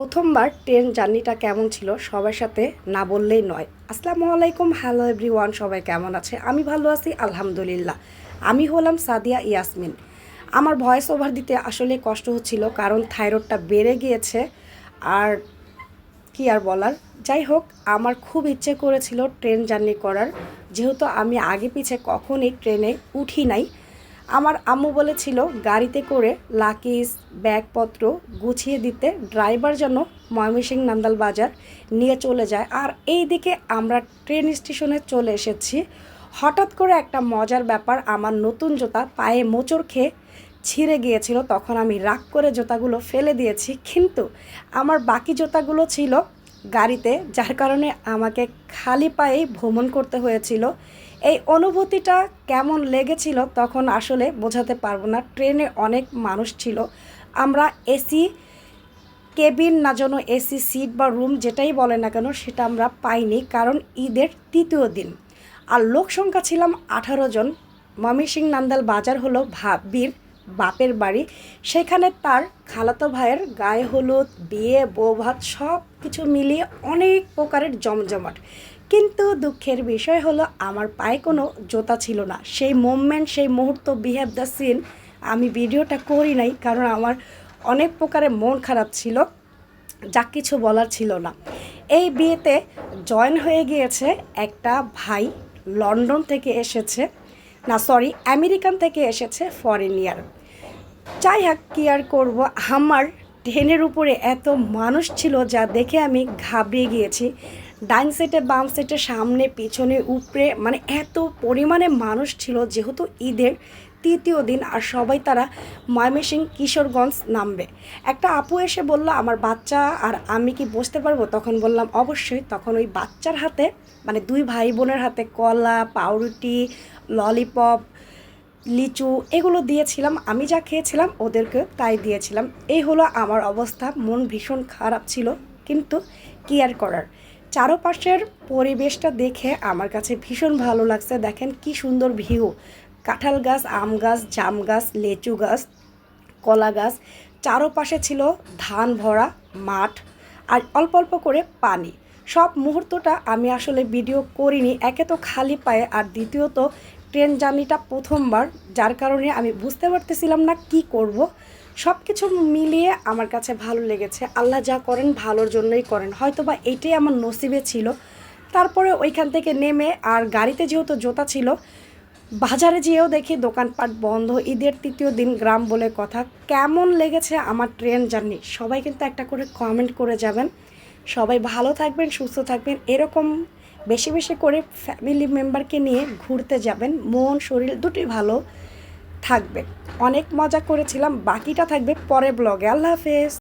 প্রথমবার ট্রেন জার্নিটা কেমন ছিল সবার সাথে না বললেই নয়। আসসালামু আলাইকুম, হ্যালো এভরিওয়ান, সবাই কেমন আছে? আমি ভালো আছি আলহামদুলিল্লাহ। আমি হলাম সাদিয়া ইয়াসমিন। আমার ভয়েস ওভার দিতে আসলে কষ্ট হচ্ছিল, কারণ থাইরয়েডটা বেড়ে গিয়েছে। আর কি আর বলার, যাই হোক, আমার খুব ইচ্ছে করেছিল ট্রেন জার্নি করার, যেহেতু আমি আগে পিছে কখনই ট্রেনে উঠি নাই। আমার আম্মু বলেছিল গাড়িতে করে লাকিজ ব্যাগপত্র গুছিয়ে দিতে, ড্রাইভার যেন ময়মনসিংহ নান্দাল বাজার নিয়ে চলে যায়। আর এই দিকে আমরা ট্রেন স্টেশনে চলে এসেছি। হঠাৎ করে একটা মজার ব্যাপার, আমার নতুন জুতা পায়ে মোচড় খেয়ে ছিঁড়ে গিয়েছিল। তখন আমি রাগ করে জুতাগুলো ফেলে দিয়েছি, কিন্তু আমার বাকি জুতাগুলো ছিল গাড়িতে, যার কারণে আমাকে খালি পায়েই ভ্রমণ করতে হয়েছিল। এই অনুভূতিটা কেমন লেগেছিল তখন আসলে বোঝাতে পারবো না। ট্রেনে অনেক মানুষ ছিল, আমরা এসি কেবিন না যেন এসি সিট বা রুম যেটাই বলে না কেন সেটা আমরা পাইনি, কারণ ঈদের তৃতীয় দিন। আর লোক সংখ্যা ছিলাম 18 জন। ময়মনসিংহ নান্দাল বাজার হলো ভাবির বাপের বাড়ি, সেখানে তার খালাতো ভাইয়ের গায়ে হলুদ, বিয়ে, বৌভাত সব কিছু মিলিয়ে অনেক প্রকারের জমজমাট। কিন্তু দুঃখের বিষয় হলো আমার পায়ে কোনো জুতা ছিল না। সেই মোমেন্ট, সেই মুহূর্ত, বিহেভ দ্য সিন, আমি ভিডিওটা করি নাই, কারণ আমার অনেক প্রকারের মন খারাপ ছিল, যা কিছু বলার ছিল না। এই বিয়েতে জয়েন হয়ে গিয়েছে একটা ভাই, লন্ডন থেকে এসেছে, না সরি আমেরিকান থেকে এসেছে, ফরেন ইয়ার। যাই হোক, কী আর করবো, আমার ট্রেনের উপরে এত মানুষ ছিল যা দেখে আমি ঘাবড়িয়ে গিয়েছি। ডাইন সাইডে বাম সাইডে সামনে পিছনে উপরে, মানে এত পরিমাণে মানুষ ছিল, যেহেতু ঈদের তৃতীয় দিন আর সবাই তারা ময়মনসিংহ কিশোরগঞ্জ নামবে। একটা আপু এসে বলল আমার বাচ্চা আর আমি কি বসতে পারবো? তখন বললাম অবশ্যই। তখন ওই বাচ্চার হাতে, মানে দুই ভাই বোনের হাতে কলা, পাউরুটি, ললিপপ, লিচু এগুলো দিয়েছিলাম। আমি যা খেয়েছিলাম ওদেরকে তাই দিয়েছিলাম। এই হলো আমার অবস্থা, মন ভীষণ খারাপ ছিল, কিন্তু কি আর করার। চারপাশের পরিবেশটা দেখে আমার কাছে ভীষণ ভালো লাগছে। দেখেন কি সুন্দর ভিউ, কাঁঠাল গাছ, আম গাছ, জাম গাছ, লেচু গাছ, কলা গাছ, চারপাশে ছিল ধান ভরা মাঠ, আর অল্প অল্প করে পানি। সব মুহূর্তটা আমি আসলে ভিডিও করিনি, একে তো খালি পায়ে, আর দ্বিতীয়ত ট্রেন জার্নিটা প্রথমবার, যার কারণে আমি বুঝতে পারতেছিলাম না কি করব। সব কিছু মিলিয়ে আমার কাছে ভালো লেগেছে। আল্লাহ যা করেন ভালোর জন্যই করেন, হয়তো বা এইটাই আমার নসিবে ছিল। তারপরে ওইখান থেকে নেমে, আর গাড়িতে যেহেতু জুতা ছিল, বাজারে যেয়েও দেখি দোকানপাট বন্ধ। ঈদের তৃতীয় দিন, গ্রাম বলে কথা। কেমন লেগেছে আমার ট্রেন জার্নি সবাই কিন্তু একটা করে কমেন্ট করে যাবেন। সবাই ভালো থাকবেন, সুস্থ থাকবেন, এরকম বেশি বেশি করে ফ্যামিলি মেম্বারকে নিয়ে ঘুরতে যাবেন, মন শরীর দুটোই ভালো থাকবে। অনেক মজা করেছিলাম, বাকিটা থাকবে পরের ব্লগে। আল্লাহ হাফেজ।